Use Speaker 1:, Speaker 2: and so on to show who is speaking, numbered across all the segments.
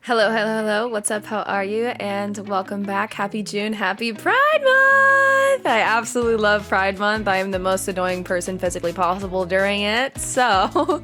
Speaker 1: Hello, hello, hello. What's up? How are you? And welcome back. Happy June. Happy Pride Month! I absolutely love Pride Month. I am the most annoying person physically possible during it. So,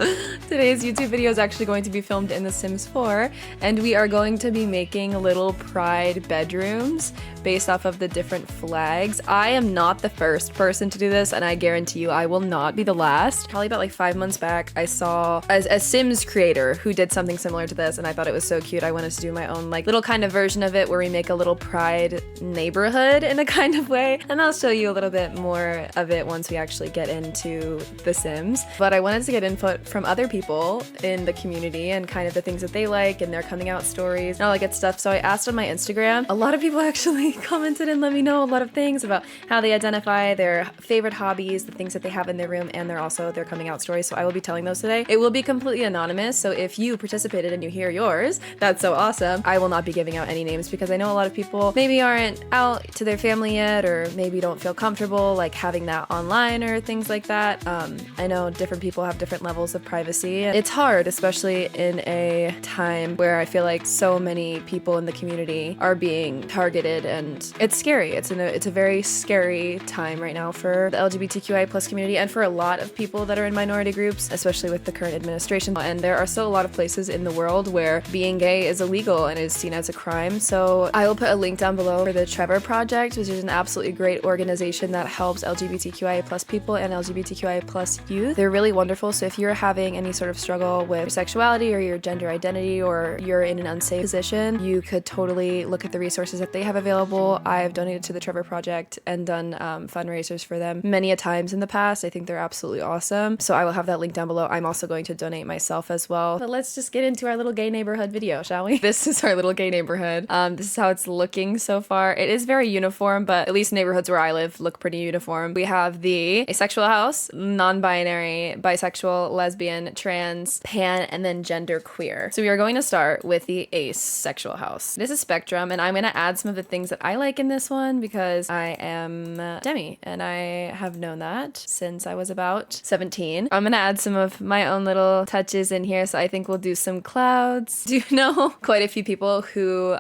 Speaker 1: today's YouTube video is actually going to be filmed in The Sims 4, and we are going to be making little Pride bedrooms based off of the different flags. I am not the first person to do this, and I guarantee you I will not be the last. Probably about like 5 months back, I saw a Sims creator who did something similar to this, and I thought it was so cute. I wanted to do my own like little kind of version of it where we make a little Pride neighborhood in a kind of way, and I'll show you a little bit more of it once we actually get into The Sims. But I wanted to get input from other people in the community and kind of the things that they like and their coming out stories and all that good stuff. So I asked on my Instagram. A lot of people actually commented and let me know a lot of things about how they identify, their favorite hobbies, the things that they have in their room, and their coming out stories. So I will be telling those today. It will be completely anonymous, so if you participated and you hear yours, that's so awesome. I will not be giving out any names because I know a lot of people maybe aren't out to their family yet, or maybe don't feel comfortable like having that online or things like that. I know different people have different levels of privacy. It's hard, especially in a time where I feel like so many people in the community are being targeted, and it's scary. It's a very scary time right now for the LGBTQI plus community and for a lot of people that are in minority groups, especially with the current administration. And there are still a lot of places in the world where being gay is illegal and is seen as a crime. So I will put a link down below for the Trevor Project, which is an absolutely great organization that helps LGBTQIA plus people and LGBTQIA plus youth. They're really wonderful. So if you're having any sort of struggle with your sexuality or your gender identity, or you're in an unsafe position, you could totally look at the resources that they have available. I've donated to the Trevor Project and done fundraisers for them many a times in the past. I think they're absolutely awesome. So I will have that link down below. I'm also going to donate myself as well. But let's just get into our little gay neighborhood video, shall we? This is our little gay neighborhood. This is how it's looking so far. It is very uniform, but at least neighborhoods where I live look pretty uniform. We have the asexual house, non-binary, bisexual, lesbian, trans, pan, and then gender queer. So we are going to start with the asexual house. This is spectrum, and I'm going to add some of the things that I like in this one because I am Demi, and I have known that since I was about 17. I'm going to add some of my own little touches in here, so I think we'll do some clouds. Do you know quite a few people who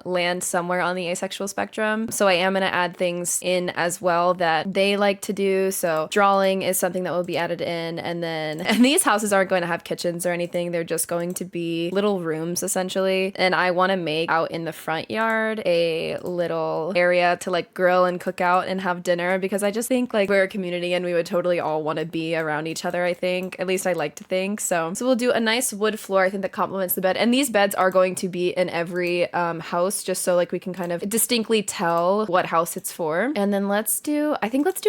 Speaker 1: land somewhere on the asexual spectrum? So I am going to add things in as well that they like to do. So drawing is something that will be added in, and these houses aren't going to have kitchens or anything. They're just going to be little rooms essentially, and I want to make out in the front yard a little area to like grill and cook out and have dinner, because I just think like we're a community and we would totally all want to be around each other. I think, at least I like to think so. So we'll do a nice wood floor, I think, that complements the bed, and these beds are going to be in every house, just so like we can kind of distinctly tell what house it's for. And then let's do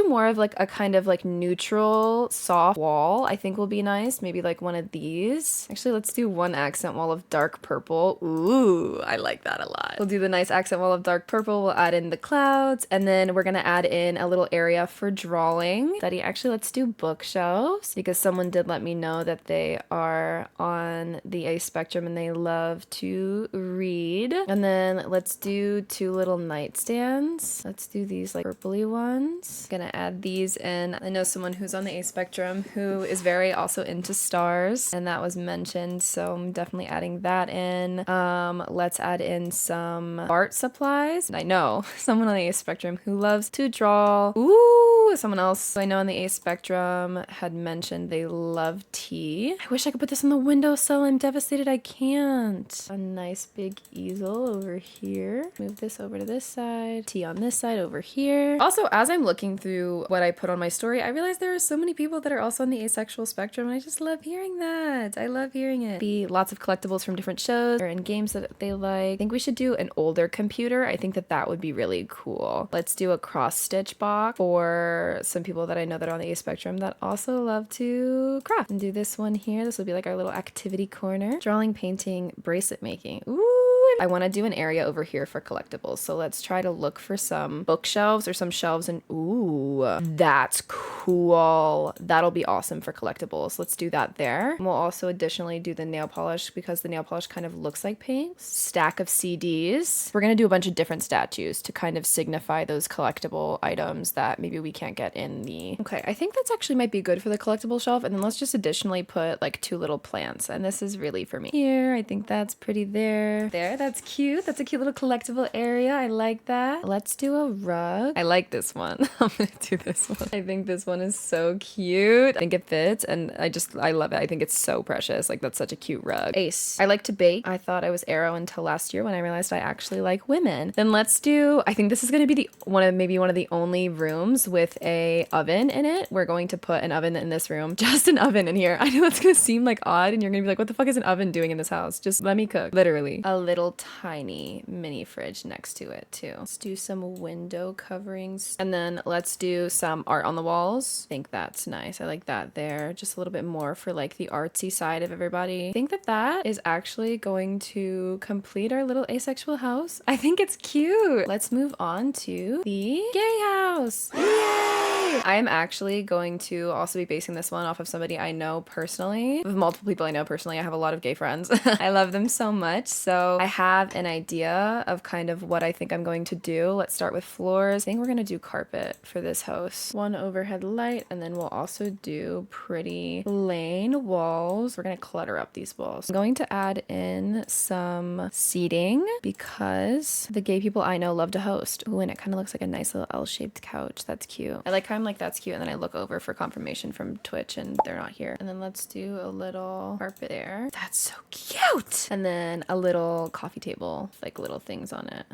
Speaker 1: more of like a kind of like neutral soft wall. I think will be nice. Maybe like one of these. Actually, let's do one accent wall of dark purple. Ooh, I like that a lot. We'll do the nice accent wall of dark purple. We'll add in the clouds, and then we're gonna add in a little area for drawing. Actually, let's do bookshelves, because someone did let me know that they are on the A spectrum and they love to read. And then let's do two little nightstands. Let's do these like purpley ones. Gonna add these in. I know someone who's on the A spectrum who is very also into stars, and that was mentioned, so I'm definitely adding that in. Let's add in some art supplies. I know someone on the A spectrum who loves to draw. Ooh, someone else I know on the A spectrum had mentioned they love tea. I wish I could put this on the windowsill. I'm devastated I can't. A nice big easel over here. Move this over to this side. Tea on this side over here. Also, as I'm looking through what I put on my story, I realized there are so many people that are also on the asexual spectrum, and I just love hearing that. I love hearing it. Be lots of collectibles from different shows or in games that they like. I think we should do an older computer. I think that would be really cool. Let's do a cross stitch box for some people that I know that are on the A spectrum that also love to craft. And do this one here. This will be like our little activity corner. Drawing, painting, bracelet making. Ooh, I want to do an area over here for collectibles. So let's try to look for some bookshelves or some shelves. And ooh, that's cool. That'll be awesome for collectibles. Let's do that there. And we'll also additionally do the nail polish because the nail polish kind of looks like paint. Stack of CDs. We're going to do a bunch of different statues to kind of signify those collectible items that maybe we can't get in the... Okay, I think that's actually might be good for the collectible shelf. And then let's just additionally put like 2 little plants. And this is really for me. Here, I think that's pretty there. There, that's cute. That's a cute little collectible area. I like that. Let's do a rug. I like this one. I'm gonna do this one. I think this one is so cute. I think it fits and I love it. I think it's so precious. Like that's such a cute rug. Ace. I like to bake. I thought I was arrow until last year when I realized I actually like women. Then let's do, I think this is gonna be one of the only rooms with a oven in it. We're going to put an oven in this room. Just an oven in here. I know that's gonna seem like odd and you're gonna be like, what the fuck is an oven doing in this house? Just let me cook. Literally. A little tiny mini fridge next to it too. Let's do some window coverings and then let's do some art on the walls. I think that's nice. I like that there. Just a little bit more for like the artsy side of everybody. I think that is actually going to complete our little asexual house. I think it's cute. Let's move on to the gay house. Yay! I am actually going to also be basing this one off of somebody I know personally. With multiple people I know personally. I have a lot of gay friends. I love them so much. So I have an idea of kind of what I think I'm going to do. Let's start with floors. I think we're going to do carpet for this house. One overhead light, and then we'll also do pretty plain walls. We're going to clutter up these walls. I'm going to add in some seating because the gay people I know love to host. Ooh, and it kind of looks like a nice little L-shaped couch. That's cute. I like how I'm like, that's cute. And then I look over for confirmation from Twitch and they're not here. And then let's do a little carpet there. That's so cute. And then a little coffee table, with like little things on it.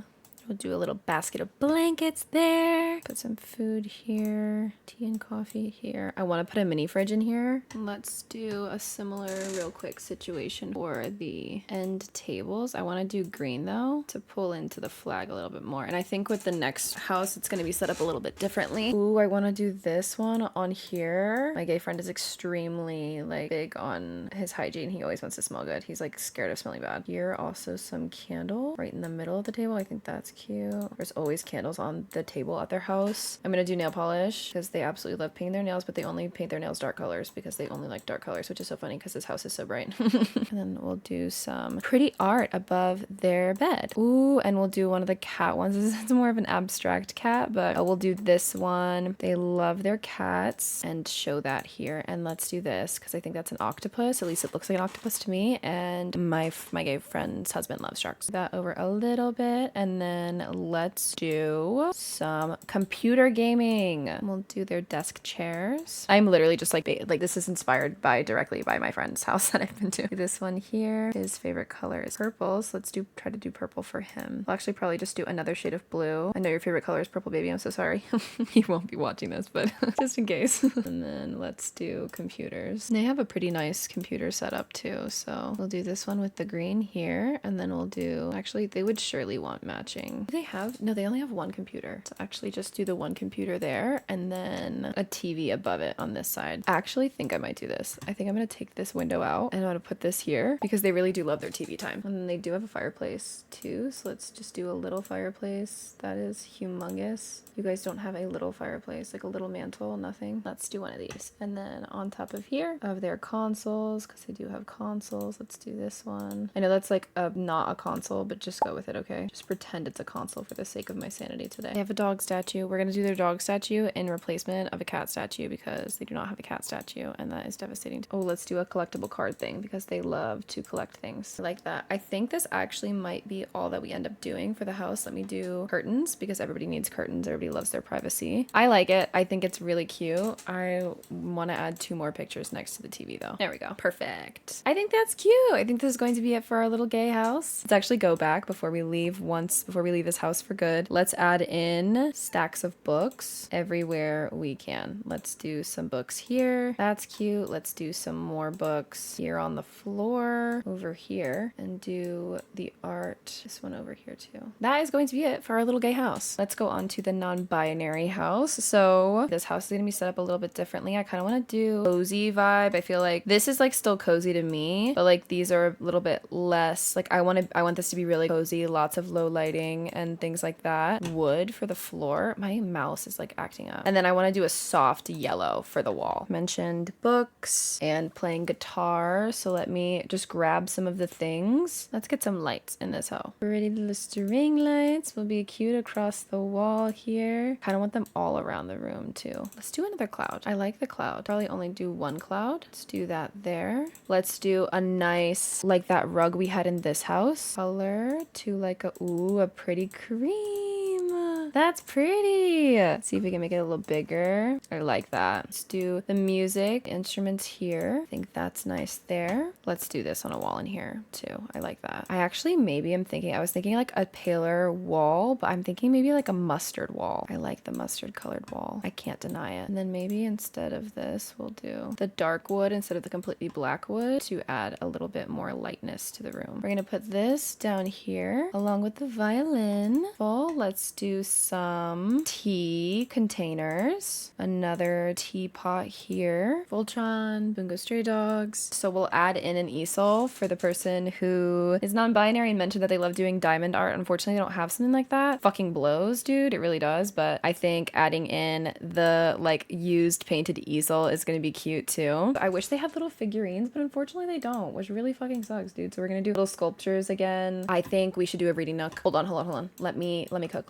Speaker 1: We'll do a little basket of blankets there. Put some food here. Tea and coffee here. I want to put a mini fridge in here. Let's do a similar real quick situation for the end tables. I want to do green though to pull into the flag a little bit more. And I think with the next house, it's going to be set up a little bit differently. Ooh, I want to do this one on here. My gay friend is extremely like big on his hygiene. He always wants to smell good. He's like scared of smelling bad. Here also some candle right in the middle of the table. I think that's cute. There's always candles on the table at their house. I'm gonna do nail polish because they absolutely love painting their nails, but they only paint their nails dark colors because they only like dark colors, which is so funny because this house is so bright. And then we'll do some pretty art above their bed. Ooh, and we'll do one of the cat ones. This is more of an abstract cat, but we'll do this one. They love their cats and show that here. And let's do this because I think that's an octopus. At least it looks like an octopus to me. And my gay friend's husband loves sharks. That over a little bit, and then let's do some computer gaming. We'll do their desk chairs. I'm literally just like this is inspired directly by my friend's house that I've been to. This one here, his favorite color is purple, so let's try to do purple for him. I'll actually probably just do another shade of blue. I know your favorite color is purple, baby. I'm so sorry. He won't be watching this, but just in case. And then let's do computers. And they have a pretty nice computer setup too, so we'll do this one with the green here, and then we'll do, actually they would surely want matching. Do they have, no, they only have one computer. So actually just do the one computer there and then a TV above it on this side. I actually think I might do this. I think I'm going to take this window out and I'm going to put this here because they really do love their TV time. And then they do have a fireplace too. So let's just do a little fireplace. That is humongous. You guys don't have a little fireplace, like a little mantle, nothing. Let's do one of these. And then on top of here of their consoles, because they do have consoles, let's do this one. I know that's like not a console, but just go with it, okay? Just pretend it's a console for the sake of my sanity today. They have a dog statue. We're going to do their dog statue in replacement of a cat statue because they do not have a cat statue and that is devastating. Oh, let's do a collectible card thing because they love to collect things. I like that. I think this actually might be all that we end up doing for the house. Let me do curtains because everybody needs curtains. Everybody loves their privacy. I like it. I think it's really cute. I want to add 2 more pictures next to the TV though. There we go. Perfect. I think that's cute. I think this is going to be it for our little gay house. Let's actually go back before we leave this house for good. Let's add in stack stacks of books everywhere we can. Let's do some books here. That's cute. Let's do some more books here on the floor over here and do the art. This one over here too. That is going to be it for our little gay house. Let's go on to the non-binary house. So this house is going to be set up a little bit differently. I kind of want to do cozy vibe. I feel like this is like still cozy to me, but like these are a little bit less. Like I want this to be really cozy, lots of low lighting and things like that. Wood for the floor. My mouse is like acting up. And then I want to do a soft yellow for the wall. Mentioned books and playing guitar. So let me just grab some of the things. Let's get some lights in this hoe. Pretty little string lights will be cute across the wall here. Kind of want them all around the room too. Let's do another cloud. I like the cloud. Probably only do one cloud. Let's do that there. Let's do a nice, like that rug we had in this house. Color to like a pretty cream. That's pretty. Let's see if we can make it a little bigger. I like that. Let's do the music instruments here. I think that's nice there. Let's do this on a wall in here too. I like that. I actually I was thinking like a paler wall, but I'm thinking maybe like a mustard wall. I like the mustard colored wall. I can't deny it. And then maybe instead of this, we'll do the dark wood instead of the completely black wood to add a little bit more lightness to the room. We're gonna put this down here along with the violin. Let's do some tea containers. Another teapot here. Voltron, Bungo Stray Dogs. So we'll add in an easel for the person who is non-binary and mentioned that they love doing diamond art. Unfortunately, I don't have something like that. Fucking blows, dude. It really does. But I think adding in the like used painted easel is going to be cute too. I wish they had little figurines, but unfortunately they don't, which really fucking sucks, dude. So we're going to do little sculptures again. I think we should do a reading nook. Hold on. Let me cook.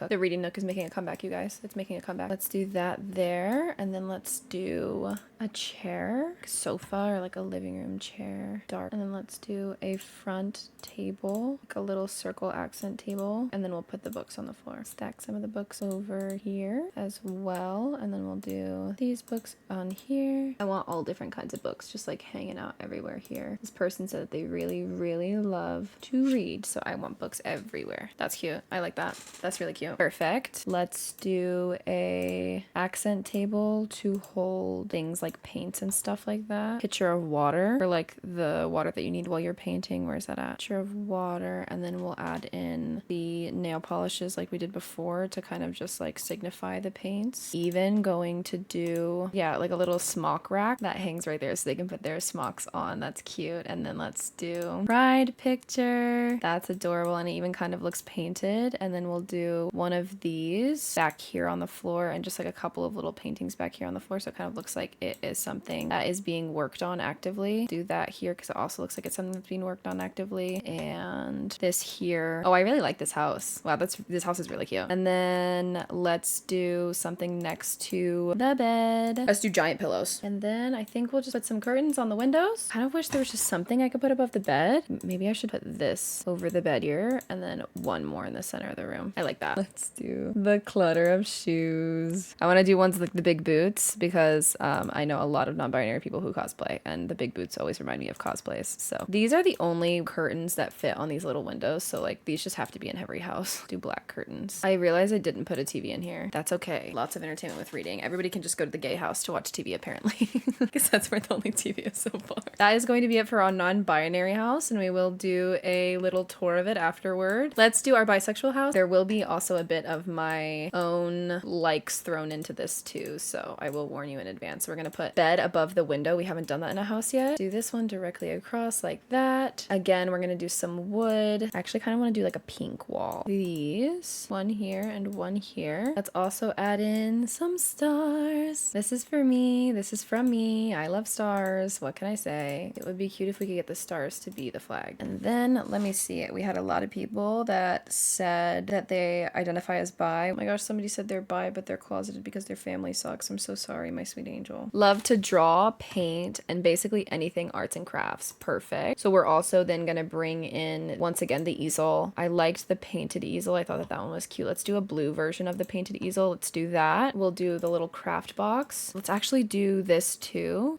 Speaker 1: The reading nook is making a comeback, you guys. It's making a comeback. Let's do that there. And then let's do a chair, sofa, or like a living room chair. Dark. And then let's do a front table, like a little circle accent table. And then we'll put the books on the floor. Stack some of the books over here as well. And then we'll do these books on here. I want all different kinds of books just like hanging out everywhere here. This person said that they really, really love to read. So I want books everywhere. That's cute. I like that. That's really cute. Perfect. Let's do a accent table to hold things like paints and stuff like that. Pitcher of water for like the water that you need while you're painting. Where's that at? Pitcher of water. And then we'll add in the nail polishes like we did before to kind of just like signify the paints. Even going to do, yeah, like a little smock rack that hangs right there so they can put their smocks on. That's cute. And then let's do pride picture. That's adorable and it even kind of looks painted. And then we'll do one of these back here on the floor and just like a couple of little paintings back here on the floor so it kind of looks like it is something that is being worked on actively. Do that here because it also looks like it's something that's being worked on actively. And this here. Oh, I really like this house. Wow, this house is really cute. And then let's do something next to the bed. Let's do giant pillows. And then I think we'll just put some curtains on the windows. Kind of wish there was just something I could put above the bed. Maybe I should put this over the bed here and then one more in the center of the room. I like that. Let's do the clutter of shoes. I want to do ones like the big boots because I know a lot of non-binary people who cosplay and the big boots always remind me of cosplays. So these are the only curtains that fit on these little windows. So like these just have to be in every house. Do black curtains. I realized I didn't put a TV in here. That's okay. Lots of entertainment with reading. Everybody can just go to the gay house to watch TV apparently because that's where the only TV is so far. That is going to be it for our non-binary house and we will do a little tour of it afterward. Let's do our bisexual house. There will be also a bit of my own likes thrown into this too, so I will warn you in advance. We're gonna put bed above the window. We haven't done that in a house yet. Do this one directly across like that. Again, we're gonna do some wood. I actually kind of want to do like a pink wall. These, one here and one here. Let's also add in some stars. This is for me. This is from me. I love stars. What can I say? It would be cute if we could get the stars to be the flag. And then let me see it. We had a lot of people that said that they identify as bi. Oh my gosh, somebody said they're bi, but they're closeted because their family sucks. I'm so sorry, my sweet angel. Love to draw, paint, and basically anything arts and crafts. Perfect. So we're also then gonna bring in, once again, the easel. I liked the painted easel. I thought that that one was cute. Let's do a blue version of the painted easel. Let's do that. We'll do the little craft box. Let's actually do this too.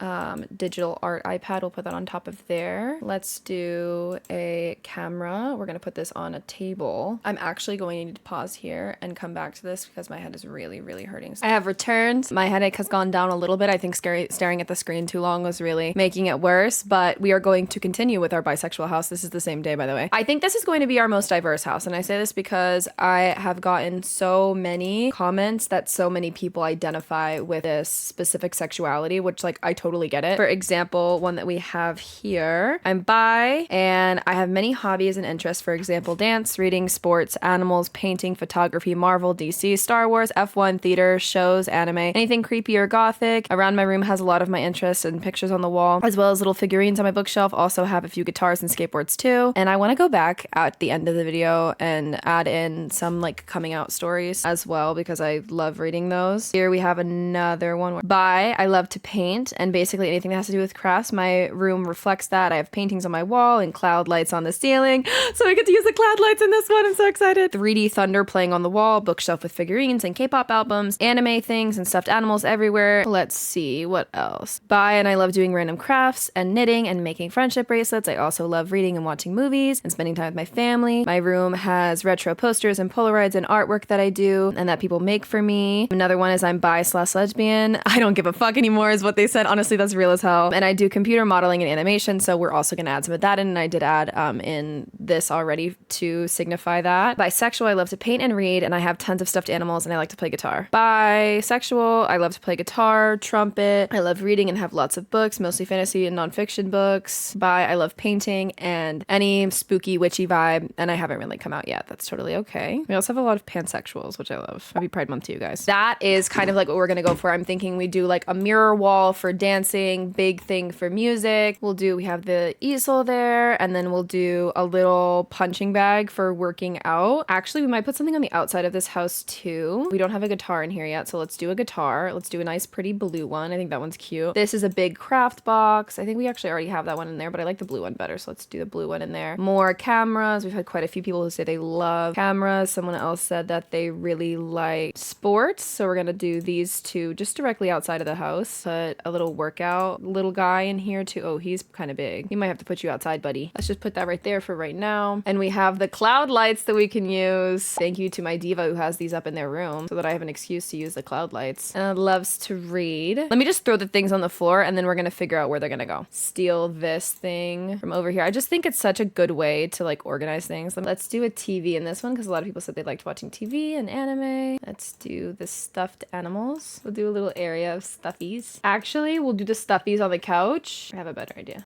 Speaker 1: Digital art iPad. We'll put that on top of there. Let's do a camera. We're gonna put this on a table. I'm actually going to need to pause here here and come back to this because my head is really, really hurting. I have returned. My headache has gone down a little bit. I think staring at the screen too long was really making it worse, but we are going to continue with our bisexual house. This is the same day, by the way. I think this is going to be our most diverse house, and I say this because I have gotten so many comments that so many people identify with this specific sexuality, which like I totally get it. For example, one that we have here, I'm bi and I have many hobbies and interests. For example, dance, reading, sports, animals, painting, photography, Marvel, DC, Star Wars, F1, theater, shows, anime, anything creepy or gothic. Around my room has a lot of my interests and pictures on the wall, as well as little figurines on my bookshelf. Also have a few guitars and skateboards too. And I want to go back at the end of the video and add in some like coming out stories as well because I love reading those. Here we have another one. Bi, I love to paint and basically anything that has to do with crafts. My room reflects that. I have paintings on my wall and cloud lights on the ceiling. So I get to use the cloud lights in this one. I'm so excited. 3D thunder playing on the wall, bookshelf with figurines and K-pop albums, anime things and stuffed animals everywhere. Let's see what else. Bi, and I love doing random crafts and knitting and making friendship bracelets. I also love reading and watching movies and spending time with my family. My room has retro posters and Polaroids and artwork that I do and that people make for me. Another one is I'm bi/lesbian. I don't give a fuck anymore is what they said. Honestly, that's real as hell. And I do computer modeling and animation, so we're also going to add some of that in, and I did add in this already to signify that. Bisexual, I love to paint and read, and I have tons of stuffed animals, and I like to play guitar. Bisexual, I love to play guitar, trumpet. I love reading and have lots of books, mostly fantasy and nonfiction books. Bi, I love painting and any spooky, witchy vibe, and I haven't really come out yet. That's totally okay. We also have a lot of pansexuals, which I love. Happy Pride Month to you guys. That is kind of like what we're gonna go for. I'm thinking we do like a mirror wall for dancing, big thing for music. We have the easel there, and then we'll do a little punching bag for working out. Actually, we might put something on the outside of this house too. We don't have a guitar in here yet, so let's do a guitar. Let's do a nice pretty blue one. I think that one's cute. This is a big craft box. I think we actually already have that one in there, but I like the blue one better, so let's do the blue one in there. More cameras. We've had quite a few people who say they love cameras. Someone else said that they really like sports, so we're gonna do these two just directly outside of the house. Put a little workout little guy in here too. Oh, he's kind of big. You might have to put you outside, buddy. Let's just put that right there for right now. And we have the cloud lights that we can use. Thank you to my diva who has these up in their room so that I have an excuse to use the cloud lights. And loves to read. Let me just throw the things on the floor and then we're gonna figure out where they're gonna go. Steal this thing from over here. I just think it's such a good way to like organize things. Let's do a TV in this one because a lot of people said they liked watching TV and anime. Let's do the stuffed animals. We'll do a little area of stuffies. Actually, we'll do the stuffies on the couch. I have a better idea.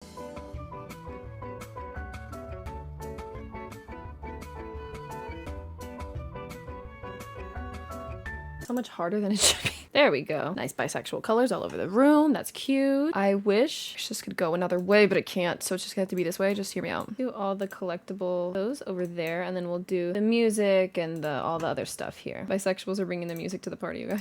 Speaker 1: So much harder than it should be. There we go. Nice bisexual colors all over the room. That's cute. I wish this could go another way, but it can't. So it's just gonna have to be this way. Just hear me out. Do all the collectible those over there, and then we'll do the music and all the other stuff here. Bisexuals are bringing the music to the party, you guys.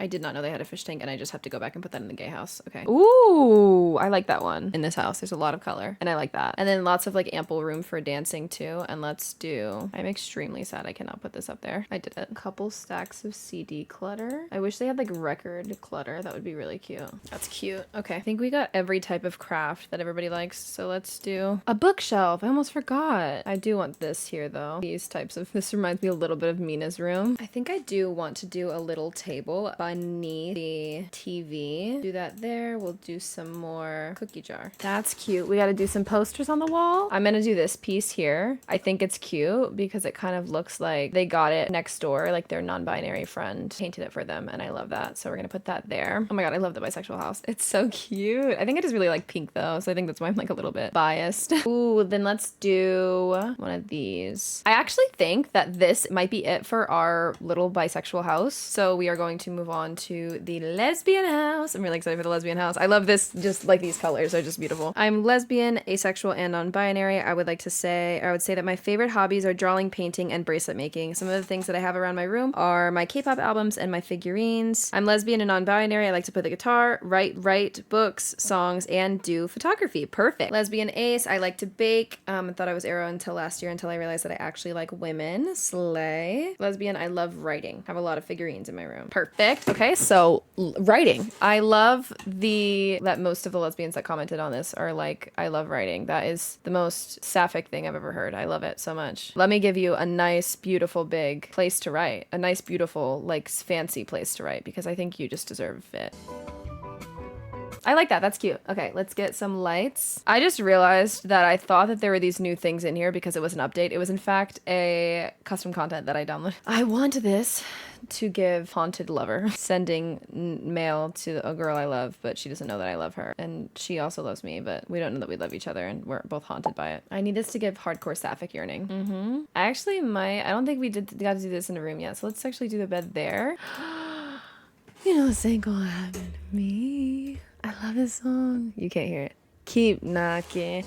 Speaker 1: I did not know they had a fish tank, and I just have to go back and put that in the gay house. Okay. Ooh, I like that one. In this house, there's a lot of color, and I like that. And then lots of like ample room for dancing too. And let's do, I'm extremely sad I cannot put this up there. I did it. A couple stacks of CD clutter. I wish they had like record clutter. That would be really cute. That's cute. Okay. I think we got every type of craft that everybody likes. So let's do a bookshelf. I almost forgot. I do want this here though. These types of, this reminds me a little bit of Mina's room. I think I do want to do a little table beneath the TV. Do that there. We'll do some more cookie jar. That's cute. We got to do some posters on the wall. I'm gonna do this piece here. I think it's cute because it kind of looks like they got it next door, like their non-binary friend painted it for them, and I love that. So we're gonna put that there. Oh my god, I love the bisexual house. It's so cute. I think I just really like pink though, so I think that's why I'm like a little bit biased. Ooh, then let's do one of these. I actually think that this might be it for our little bisexual house. So we are going to move on to the lesbian house. I'm really excited for the lesbian house. I love this, just like these colors are just beautiful. I'm lesbian, asexual, and non-binary. I would say that my favorite hobbies are drawing, painting, and bracelet making. Some of the things that I have around my room are my K-pop albums and my figurines. I'm lesbian and non-binary. I like to play the guitar, write books, songs, and do photography. Perfect. Lesbian ace. I like to bake. I thought I was aro until last year until I realized that I actually like women. Slay. Lesbian. I love writing. Have a lot of figurines in my room. Perfect. Okay, so writing. I love that most of the lesbians that commented on this are like, I love writing. That is the most sapphic thing I've ever heard. I love it so much. Let me give you a nice, beautiful, big place to write. A nice, beautiful, like fancy place to write, because I think you just deserve it. I like that. That's cute. Okay, let's get some lights. I just realized that I thought that there were these new things in here because it was an update. It was in fact a custom content that I downloaded. I want this to give haunted lover, sending mail to a girl I love, but she doesn't know that I love her. And she also loves me, but we don't know that we love each other, and we're both haunted by it. I need this to give hardcore sapphic yearning. I actually might, I don't think we got to do this in a room yet, so let's actually do the bed there. You know this ain't gonna happen to me. I love this song. You can't hear it. Keep knocking.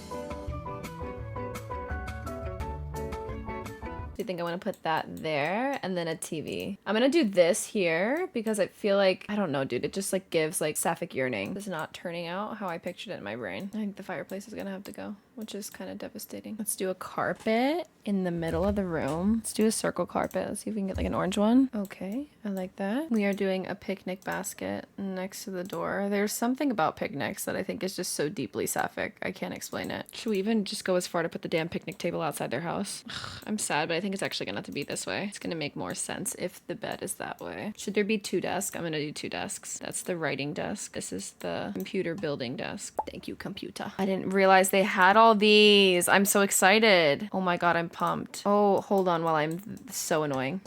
Speaker 1: Do you think I want to put that there and then a TV? I'm gonna do this here because I feel like, I don't know, dude, it just like gives like sapphic yearning. It's not turning out how I pictured it in my brain. I think the fireplace is gonna have to go, which is kind of devastating. Let's do a carpet in the middle of the room. Let's do a circle carpet. Let's see if we can get like an orange one. Okay, I like that. We are doing a picnic basket next to the door. There's something about picnics that I think is just so deeply sapphic. I can't explain it. Should we even just go as far to put the damn picnic table outside their house? I'm sad, but I think it's actually gonna have to be this way. It's gonna make more sense if the bed is that way. Should there be 2 desks? I'm gonna do 2 desks. That's the writing desk. This is the computer building desk. Thank you, computer. I didn't realize they had all these. I'm so excited. Oh my god, I'm pumped. Oh, hold on while I'm so annoying.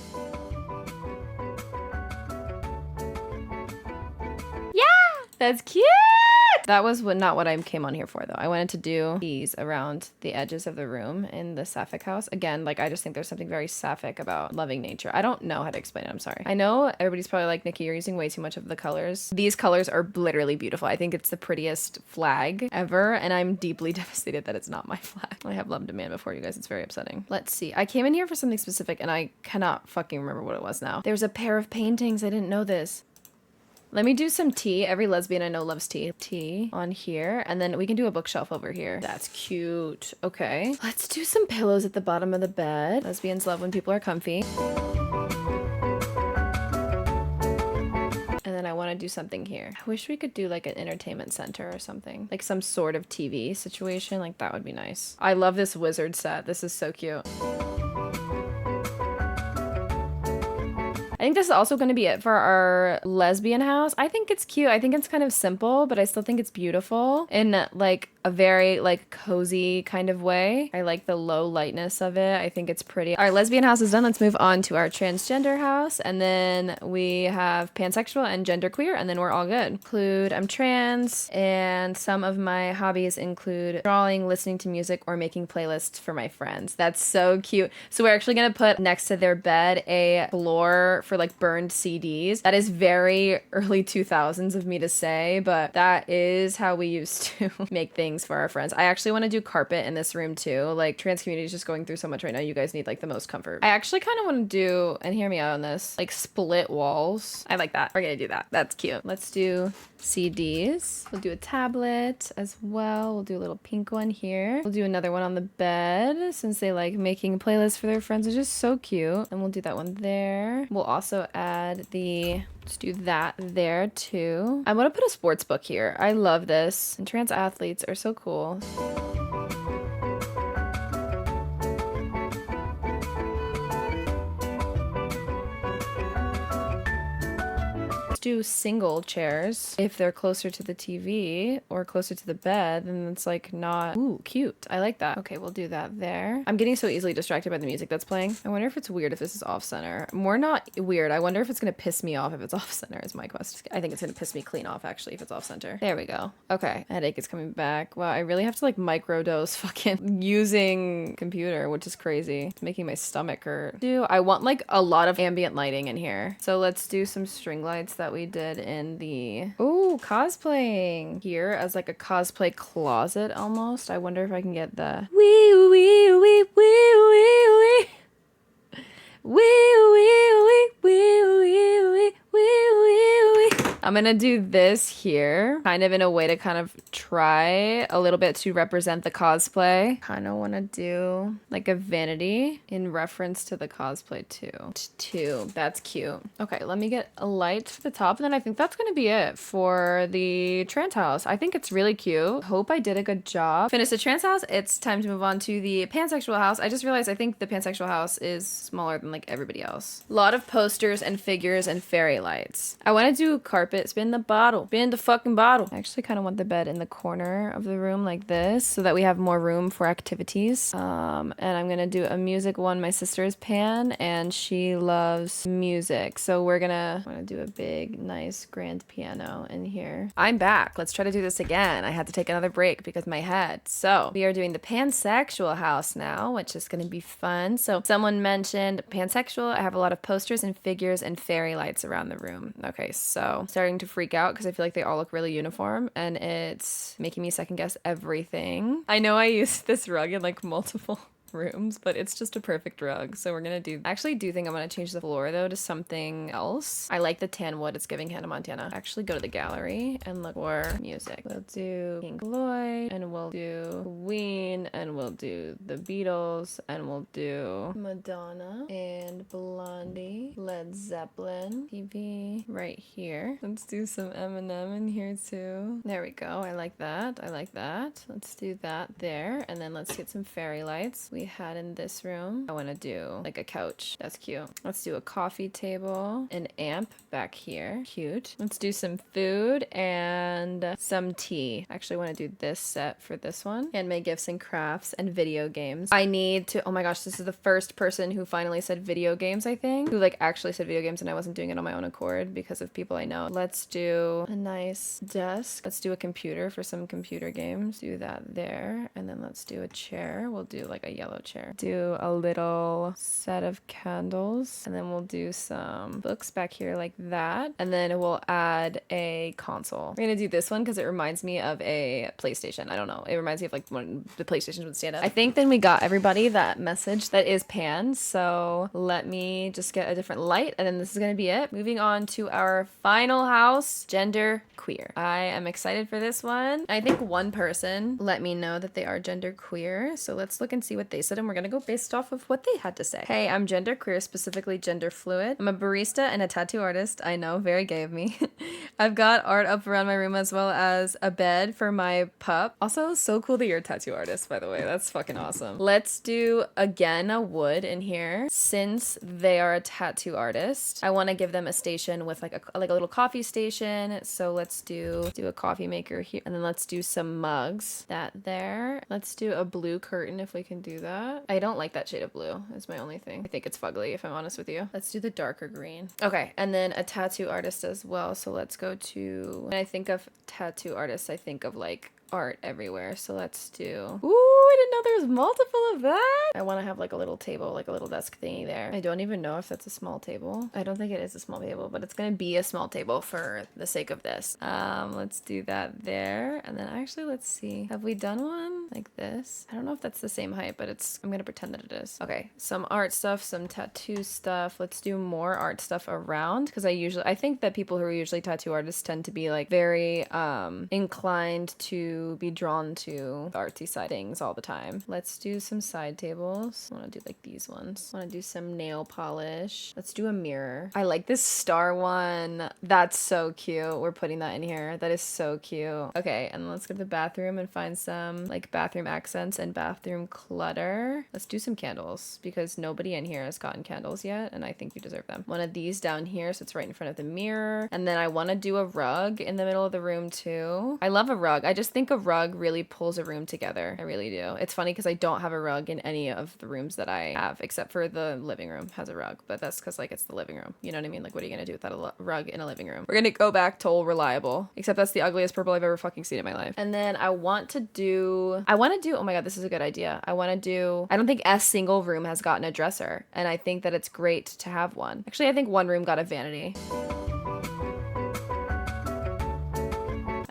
Speaker 1: Yeah, that's cute. That was not what I came on here for, though. I wanted to do these around the edges of the room in the sapphic house. Again, like, I just think there's something very sapphic about loving nature. I don't know how to explain it. I'm sorry. I know everybody's probably like, Nikki, you're using way too much of the colors. These colors are literally beautiful. I think it's the prettiest flag ever, and I'm deeply devastated that it's not my flag. I have loved a man before, you guys. It's very upsetting. Let's see. I came in here for something specific, and I cannot fucking remember what it was now. There's a pair of paintings. I didn't know this. Let me do some tea. Every lesbian I know loves tea. Tea on here. And then we can do a bookshelf over here. That's cute. Okay. Let's do some pillows at the bottom of the bed. Lesbians love when people are comfy. And then I want to do something here. I wish we could do like an entertainment center or something. Like some sort of TV situation. Like that would be nice. I love this wizard set. This is so cute. I think this is also going to be it for our lesbian house. I think it's cute. I think it's kind of simple, but I still think it's beautiful in like a very like cozy kind of way. I like the low lightness of it. I think it's pretty. Our lesbian house is done. Let's move on to our transgender house. And then we have pansexual and genderqueer, and then we're all good. I'm trans, and some of my hobbies include drawing, listening to music, or making playlists for my friends. That's so cute. So we're actually going to put next to their bed a floor for like burned CDs. That is very early 2000s of me to say, but that is how we used to make things for our friends. I actually want to do carpet in this room too. Like, trans community is just going through so much right now. You guys need like the most comfort. I actually kind of want to do, and hear me out on this, like split walls. I like that. We're gonna do that. That's cute. Let's do CDs. We'll do a tablet as well. We'll do a little pink one here. We'll do another one on the bed since they like making playlists for their friends. It's just so cute. And we'll do that one there. We'll also add let's do that there too. I want to put a sports book here. I love this. And trans athletes are so cool. Do single chairs if they're closer to the TV or closer to the bed, then it's like not, ooh, cute. I like that. Okay, we'll do that there. I'm getting so easily distracted by the music that's playing. I wonder if it's weird if this is off center. More not weird. I wonder if it's gonna piss me off if it's off center is my question. I think it's gonna piss me clean off actually if it's off center. There we go. Okay, headache is coming back. Wow, I really have to like microdose fucking using computer, which is crazy. It's making my stomach hurt. I want like a lot of ambient lighting in here. So let's do some string lights that we did in the cosplaying here as like a cosplay closet almost. I wonder if I can get the wee wee wee wee wee wee wee wee wee wee wee wee wee wee. I'm gonna do this here, kind of in a way to kind of try a little bit to represent the cosplay. Kind of want to do like a vanity in reference to the cosplay too. That's cute. Okay, let me get a light for the top, and then I think that's gonna be it for the trans house. I think it's really cute. Hope I did a good job. Finished the trans house. It's time to move on to the pansexual house. I just realized I think the pansexual house is smaller than like everybody else. A lot of posters and figures and fairy lights. I want to do carpet. Spin the bottle. Spin the fucking bottle. I actually kind of want the bed in the corner of the room like this so that we have more room for activities. And I'm gonna do a music one. My sister is pan and she loves music, so we're gonna do a big, nice, grand piano in here. I'm back. Let's try to do this again. I had to take another break because my head. So we are doing the pansexual house now, which is gonna be fun. So someone mentioned pansexual. I have a lot of posters and figures and fairy lights around the room. Okay, so I'm starting to freak out because I feel like they all look really uniform and it's making me second guess everything. I know I used this rug in like multiple rooms, but it's just a perfect rug. So we're gonna do, I actually do think I'm gonna change the floor though to something else. I like the tan wood. It's giving Hannah Montana. Actually go to the gallery and look for music. We'll do Pink Floyd and we'll do Queen and we'll do the Beatles and we'll do Madonna and Blondie, Led Zeppelin, TV right here. Let's do some Eminem in here too. There we go. I like that. I like that. Let's do that there. And then let's get some fairy lights. We had in this room. I want to do like a couch. That's cute. Let's do a coffee table, an amp back here. Cute. Let's do some food and some tea. I actually want to do this set for this one. Handmade gifts and crafts and video games. I need to, oh my gosh, this is the first person who finally said video games, I think. Who like actually said video games and I wasn't doing it on my own accord because of people I know. Let's do a nice desk. Let's do a computer for some computer games. Do that there. And then let's do a chair. We'll do like a yellow chair. Do a little set of candles and then we'll do some books back here like that, and then we'll add a console. We're gonna do this one because it reminds me of a PlayStation. I don't know, it reminds me of like when the PlayStations would stand up. I think then we got everybody that message that is pan, so let me just get a different light and then this is gonna be it. Moving on to our final house, gender queer. I am excited for this one. I think one person let me know that they are gender queer, so let's look and see what they said and we're gonna go based off of what they had to say. Hey, I'm gender queer, specifically gender fluid. I'm a barista and a tattoo artist. I know, very gay of me. I've got art up around my room as well as a bed for my pup. Also, so cool that you're a tattoo artist, by the way. That's fucking awesome. Let's do, again, a wood in here. Since they are a tattoo artist, I want to give them a station with like a little coffee station. So let's do a coffee maker here. And then let's do some mugs. That there. Let's do a blue curtain if we can do that. I don't like that shade of blue is my only thing. I think it's fugly if I'm honest with you. Let's do the darker green. Okay, and then a tattoo artist as well. So let's go to, when I think of tattoo artists, I think of like art everywhere. So let's do, ooh, I didn't know there was multiple of that. I want to have like a little table, like a little desk thingy there. I don't even know if that's a small table. I don't think it is a small table, but it's gonna be a small table for the sake of this. Let's do that there. And then actually, let's see, have we done one like this? I don't know if that's the same height, but I'm gonna pretend that it is. Okay, some art stuff, some tattoo stuff. Let's do more art stuff around because I think that people who are usually tattoo artists tend to be like very inclined to be drawn to the artsy side things all the time. Let's do some side tables. I want to do like these ones. I want to do some nail polish. Let's do a mirror. I like this star one. That's so cute. We're putting that in here. That is so cute. Okay, and let's go to the bathroom and find some like bathroom accents and bathroom clutter. Let's do some candles because nobody in here has gotten candles yet and I think you deserve them. One of these down here so it's right in front of the mirror. And then I want to do a rug in the middle of the room too. I love a rug. I just think a rug really pulls a room together. I really do. It's funny because I don't have a rug in any of the rooms that I have except for the living room has a rug, but that's because like it's the living room. You know what I mean? Like what are you gonna do without a rug in a living room? We're gonna go back to old reliable, except that's the ugliest purple I've ever fucking seen in my life. And then I want to do, oh my god, this is a good idea. I don't think a single room has gotten a dresser and I think that it's great to have one. Actually, I think one room got a vanity.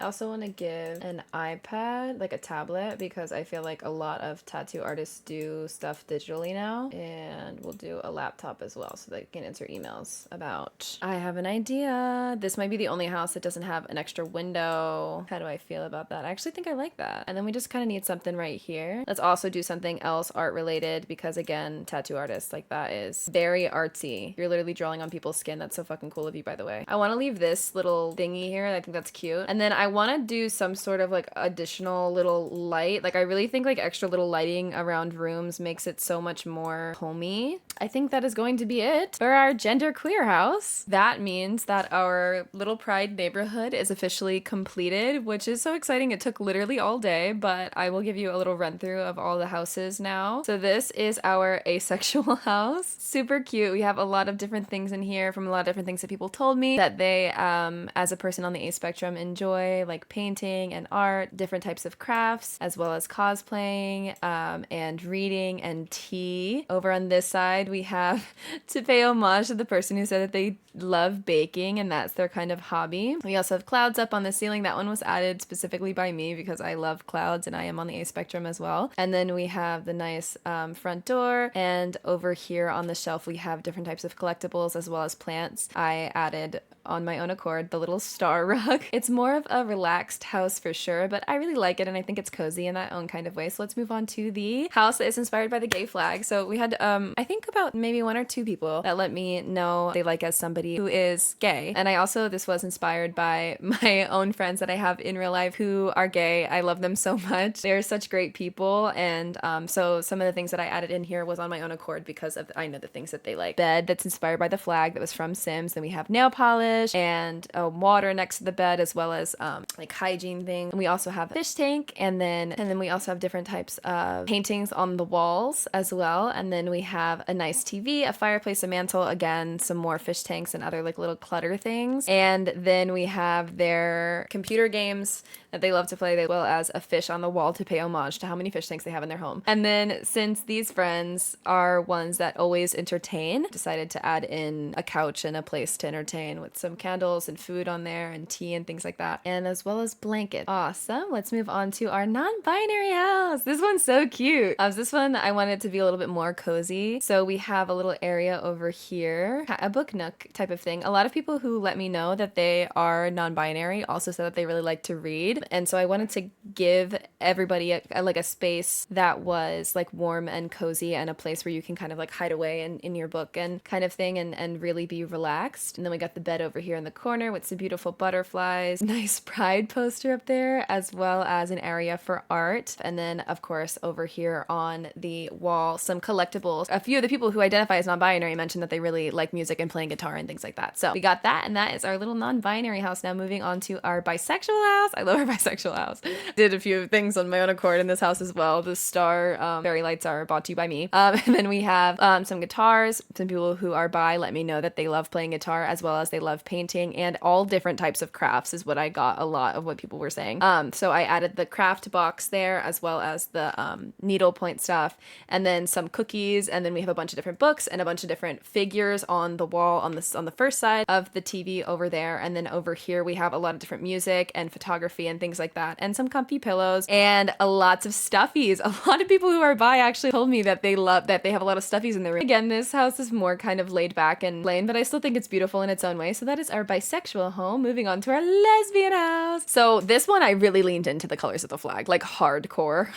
Speaker 1: I also want to give an iPad, like a tablet, because I feel like a lot of tattoo artists do stuff digitally now. And we'll do a laptop as well so they can answer emails about. I have an idea. This might be the only house that doesn't have an extra window. How do I feel about that? I actually think I like that. And then we just kind of need something right here. Let's also do something else art related because again, tattoo artists, like that is very artsy. You're literally drawing on people's skin. That's so fucking cool of you, by the way. I want to leave this little thingy here. I think that's cute. And then I want to do some sort of like additional little light. Like I really think like extra little lighting around rooms makes it so much more homey. I think that is going to be it for our genderqueer house. That means that our little pride neighborhood is officially completed, which is so exciting. It took literally all day, but I will give you a little run through of all the houses now. So this is our asexual house. Super cute. We have a lot of different things in here from a lot of different things that people told me that they, as a person on the A spectrum, enjoy, like painting and art, different types of crafts, as well as cosplaying, and reading and tea. Over on this side, we have to pay homage to the person who said that they love baking and that's their kind of hobby. We also have clouds up on the ceiling. That one was added specifically by me because I love clouds and I am on the A spectrum as well. And then we have the nice front door, and over here on the shelf we have different types of collectibles as well as plants. I added on my own accord the little star rug. It's more of a relaxed house for sure, but I really like it and I think it's cozy in that own kind of way. So let's move on to the house that is inspired by the gay flag. So we had I think about maybe 1 or 2 people that let me know they like as somebody who is gay. And I also, this was inspired by my own friends that I have in real life who are gay. I love them so much. They're such great people. And so some of the things that I added in here was on my own accord because of, I know the things that they like. Bed that's inspired by the flag that was from Sims. Then we have nail polish and water next to the bed, as well as like hygiene things. And we also have a fish tank, and then we also have different types of paintings on the walls as well. And then we have a nice TV, a fireplace, a mantle, again some more fish tanks and other like little clutter things. And then we have their computer games that they love to play, as well as a fish on the wall to pay homage to how many fish tanks they have in their home. And then since these friends are ones that always entertain, decided to add in a couch and a place to entertain with some candles and food on there and tea and things like that, and as well as blanket. Awesome. Let's move on to our non-binary house. This one's so cute. This one I wanted to be a little bit more cozy, so we have a little area over here, a book nook type of thing. A lot of people who let me know that they are non-binary also said that they really like to read, and so I wanted to give everybody a space that was like warm and cozy and a place where you can kind of like hide away in your book and kind of thing and really be relaxed. And then we got the bed over here in the corner with some beautiful butterflies, nice pride poster up there, as well as an area for art. And then of course over here on the wall, some collectibles. A few of the people who identify as non-binary mentioned that they really like music and playing guitar and things like that. So we got that, and that is our little non-binary house. Now moving on to our bisexual house. I love our bisexual house. Did a few things on my own accord in this house as well. The star fairy lights are brought to you by me. And then we have some guitars. Some people who are bi let me know that they love playing guitar as well as they love painting, and all different types of crafts is what I got a lot of what people were saying. So I added the craft box there as well as the needlepoint stuff, and then some cookies, and then we have a bunch of different books and a bunch of different figures on the wall on the first side of the TV over there. And then over here we have a lot of different music and photography and things like that, and some comfy pillows and lots of stuffies. A lot of people who are bi actually told me that they love that they have a lot of stuffies in their room. Again, this house is more kind of laid back and plain, but I still think it's beautiful in its own way. So that is our bisexual home. Moving on to our lesbian house. So this one I really leaned into the colors of the flag, like hardcore.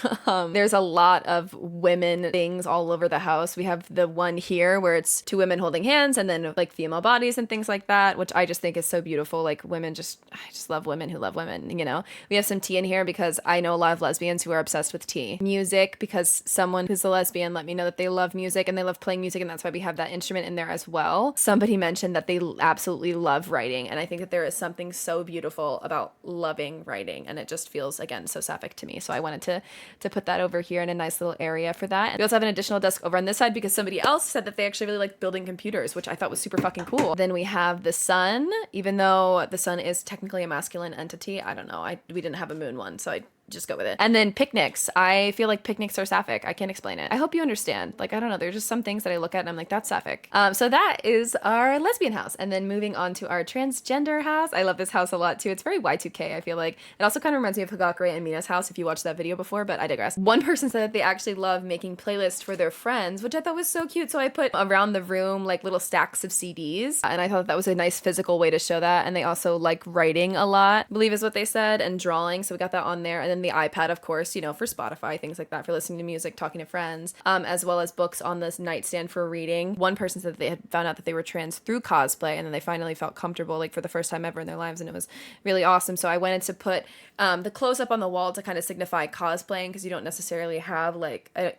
Speaker 1: There's a lot of women things all over the house. We have the one here where it's 2 women holding hands and then like female bodies and things like that, which I just think is so beautiful. Like women I just love women who love women, you know. We have some tea in here because I know a lot of lesbians who are obsessed with tea. Music, because someone who's a lesbian let me know that they love music and they love playing music, and that's why we have that instrument in there as well. Somebody mentioned that they absolutely love writing, and I think that there is something so beautiful about loving writing, and it just feels, again, so sapphic to me. So I wanted to put that over here in a nice little area for that. And we also have an additional desk over on this side because somebody else said that they actually really like building computers, which I thought was super fucking cool. Then we have the sun, even though the sun is technically a masculine entity. I don't know. We didn't have a moon one, so I just go with it. And then picnics. I feel like picnics are sapphic. I can't explain it. I hope you understand. Like, I don't know. There's just some things that I look at and I'm like, that's sapphic. So that is our lesbian house. And then moving on to our transgender house. I love this house a lot too. It's very Y2K, I feel like. It also kind of reminds me of Hagakure and Mina's house if you watched that video before, but I digress. One person said that they actually love making playlists for their friends, which I thought was so cute. So I put around the room like little stacks of CDs, and I thought that was a nice physical way to show that. And they also like writing a lot, I believe is what they said, and drawing. So we got that on there. And then the iPad, of course, you know, for Spotify, things like that, for listening to music, talking to friends, as well as books on this nightstand for reading. One person said that they had found out that they were trans through cosplay, and then they finally felt comfortable, like for the first time ever in their lives, and it was really awesome. So I wanted to put the clothes up on the wall to kind of signify cosplaying, because you don't necessarily have like, I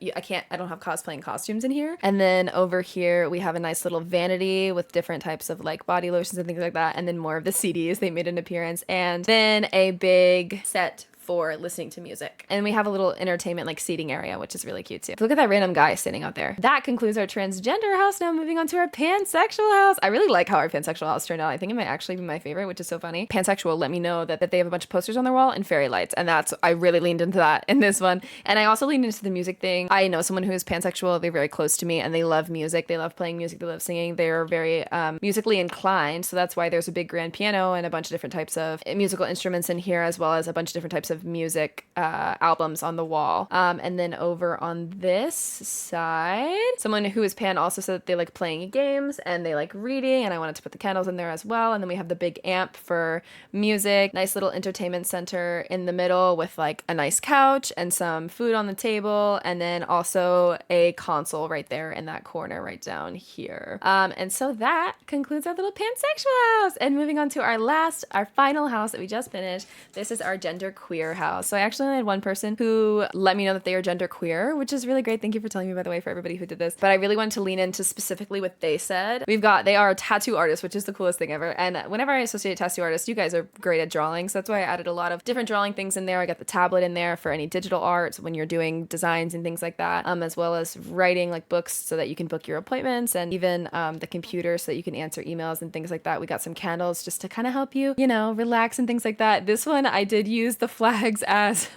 Speaker 1: don't have cosplaying costumes in here. And then over here we have a nice little vanity with different types of like body lotions and things like that, and then more of the CDs, they made an appearance, and then a big set for listening to music. And we have a little entertainment like seating area, which is really cute too. Look at that random guy sitting out there. That concludes our transgender house. Now moving on to our pansexual house. I really like how our pansexual house turned out. I think it might actually be my favorite, which is so funny. Pansexual let me know that they have a bunch of posters on their wall and fairy lights. And I really leaned into that in this one. And I also leaned into the music thing. I know someone who is pansexual. They're very close to me and they love music. They love playing music. They love singing. They're very musically inclined. So that's why there's a big grand piano and a bunch of different types of musical instruments in here, as well as a bunch of different types of music albums on the wall. And then over on this side, someone who is pan also said that they like playing games and they like reading, and I wanted to put the candles in there as well. And then we have the big amp for music, nice little entertainment center in the middle with like a nice couch and some food on the table, and then also a console right there in that corner right down here. And so that concludes our little pansexual house. And moving on to our final house that we just finished. This is our gender queer house. So I actually only had one person who let me know that they are gender queer, which is really great. Thank you for telling me, by the way, for everybody who did this. But I really wanted to lean into specifically what they said. They are tattoo artists, which is the coolest thing ever. And whenever I associate tattoo artists, you guys are great at drawing. So that's why I added a lot of different drawing things in there. I got the tablet in there for any digital art when you're doing designs and things like that, as well as writing like books so that you can book your appointments, and even the computer so that you can answer emails and things like that. We got some candles just to kind of help you, relax and things like that. This one, I did use the flags as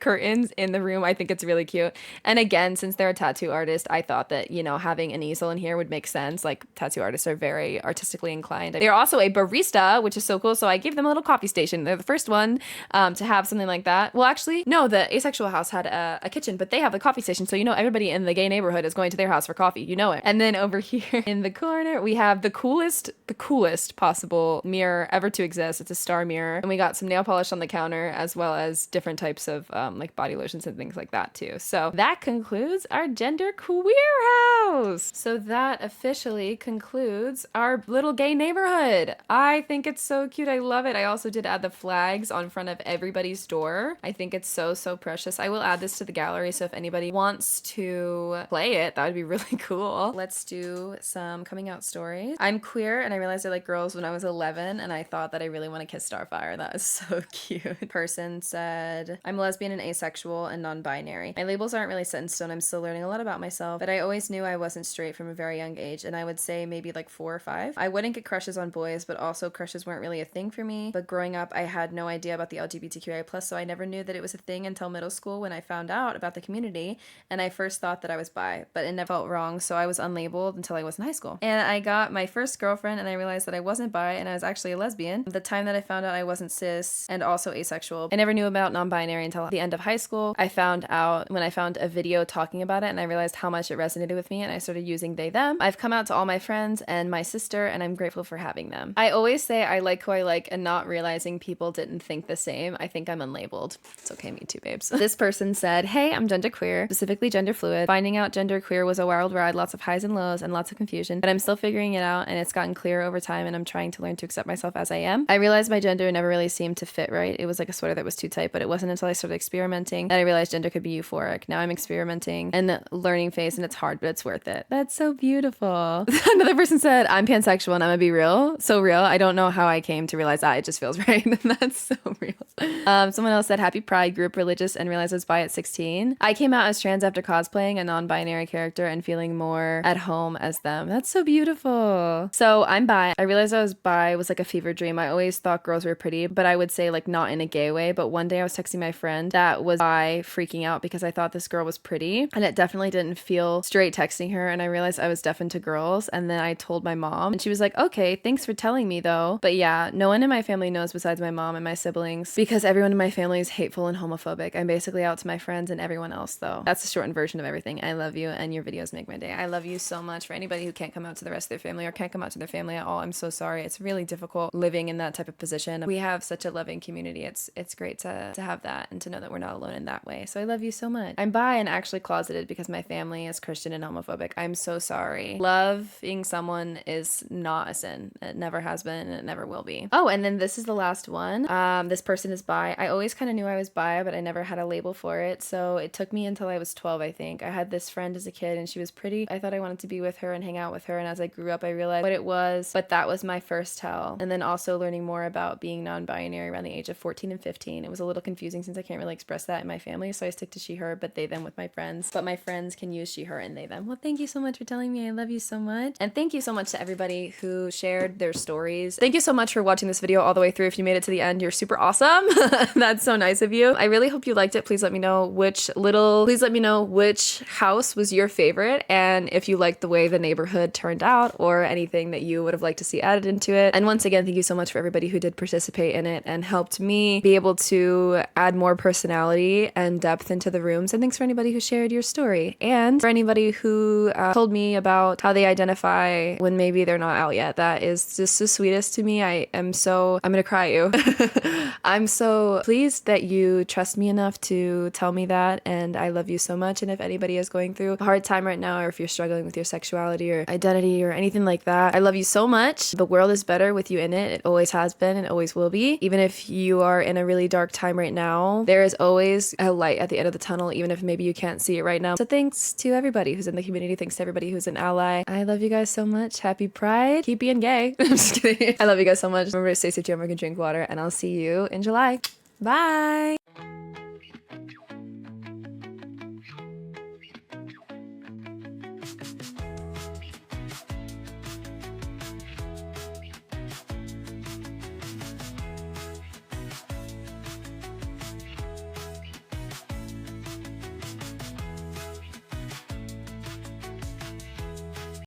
Speaker 1: curtains in the room. I think it's really cute. And again, since they're a tattoo artist, I thought that, having an easel in here would make sense. Like, tattoo artists are very artistically inclined. They're also a barista, which is so cool. So I gave them a little coffee station. They're the first one to have something like that. Well, actually, no, the Asexual house had a kitchen, but they have the coffee station. So, everybody in the gay neighborhood is going to their house for coffee. You know it. And then over here in the corner, we have the coolest possible mirror ever to exist. It's a star mirror. And we got some nail polish on the counter, as well as different types of like body lotions and things like that too. So that concludes our gender queer house. So that officially concludes our little gay neighborhood. I think it's so cute. I love it. I also did add the flags on front of everybody's door. I think it's so precious. I will add this to the gallery, so if anybody wants to play it, that would be really cool. Let's do some coming out stories. I'm queer and I realized I like girls when I was 11, and I thought that I really want to kiss Starfire. That is so cute. Person said, I'm lesbian and asexual and non-binary. My labels aren't really set in stone. I'm still learning a lot about myself, but I always knew I wasn't straight from a very young age, and I would say maybe like 4 or 5. I wouldn't get crushes on boys, but also crushes weren't really a thing for me. But growing up, I had no idea about the LGBTQIA+, so I never knew that it was a thing until middle school when I found out about the community, and I first thought that I was bi, but it never felt wrong, so I was unlabeled until I was in high school. And I got my first girlfriend, and I realized that I wasn't bi, and I was actually a lesbian. The time that I found out I wasn't cis and also asexual, I never knew about non-binary until the end of high school. I found out when I found a video talking about it, and I realized how much it resonated with me, and I started using they, them. I've come out to all my friends and my sister, and I'm grateful for having them. I always say I like who I like, and not realizing people didn't think the same. I think I'm unlabeled. It's okay, me too, babes. This person said, hey, I'm gender queer, specifically gender fluid. Finding out gender queer was a wild ride, lots of highs and lows and lots of confusion, but I'm still figuring it out, and it's gotten clearer over time, and I'm trying to learn to accept myself as I am. I realized my gender never really seemed to fit right. It was like a sweater that was too tight, but it wasn't until I started experimenting that I realized gender could be euphoric. Now I'm experimenting and the learning phase, and it's hard, but it's worth it. That's so beautiful. Another person said, I'm pansexual and I'm gonna be real. So real. I don't know how I came to realize that. It just feels right. That's so real. Someone else said, happy pride, grew up religious and realized I was bi at 16. I came out as trans after cosplaying a non-binary character and feeling more at home as them. That's so beautiful. So I'm bi. I realized I was bi was like a fever dream. I always thought girls were pretty, but I would say like not in a gay way. But one day I was texting my friend that was bi freaking out because I thought this girl was pretty, and it definitely didn't feel straight texting her, and I realized I was deaf into girls, and then I told my mom, and she was like, okay, thanks for telling me though. But yeah, no one in my family knows besides my mom and my siblings, because everyone in my family is hateful and homophobic. I'm basically out to my friends and everyone else though. That's the shortened version of everything. I love you, and your videos make my day. I love you so much. For anybody who can't come out to the rest of their family or can't come out to their family at all, I'm so sorry. It's really difficult living in that type of position. We have such a loving community. It's great to have that and to know that we're not alone in that way. So I love you so much. I'm bi and actually closeted because my family is Christian and homophobic. I'm so sorry. Loving someone is not a sin. It never has been, and it never will be. Oh, and then this is the last one. This person is bi. I always kind of knew I was bi, but I never had a label for it. So it took me until I was 12, I think. I had this friend as a kid, and she was pretty. I thought I wanted to be with her and hang out with her. And as I grew up, I realized what it was, but that was my first tell. And then also learning more about being non-binary around the age of 14 and 15. It was a little confusing since I can't really express that in my family. So I stick to she, her, but they, them with my friends. But my friends can use she, her, and they, them. Well, thank you so much for telling me. I love you so much. And thank you so much to everybody who shared their stories. Thank you so much for watching this video all the way through. If you made it to the end, you're super awesome. That's so nice of you. I really hope you liked it. Please let me know which house was your favorite, and if you liked the way the neighborhood turned out or anything that you would have liked to see added into it. And once again, thank you so much for everybody who did participate in it and helped me be able to add more personality and depth into the rooms. And thanks for anybody who shared your story, and for anybody who told me about how they identify when maybe they're not out yet. That is just the sweetest to me. I'm gonna cry you. I'm so pleased that you trust me enough to tell me that, and I love you so much. And if anybody is going through a hard time right now, or if you're struggling with your sexuality or identity or anything like that, I love you so much. The world is better with you in it. It always has been and always will be. Even if you are in a really dark time right now, there is always a light at the end of the tunnel, even if maybe you can't see it right now. So thanks to everybody who's in the community. Thanks to everybody who's an ally. I love you guys so much. Happy Pride. Keep being gay. I'm just kidding. I love you guys so much. Remember to stay safe, drink water, and I'll see you in July. Bye.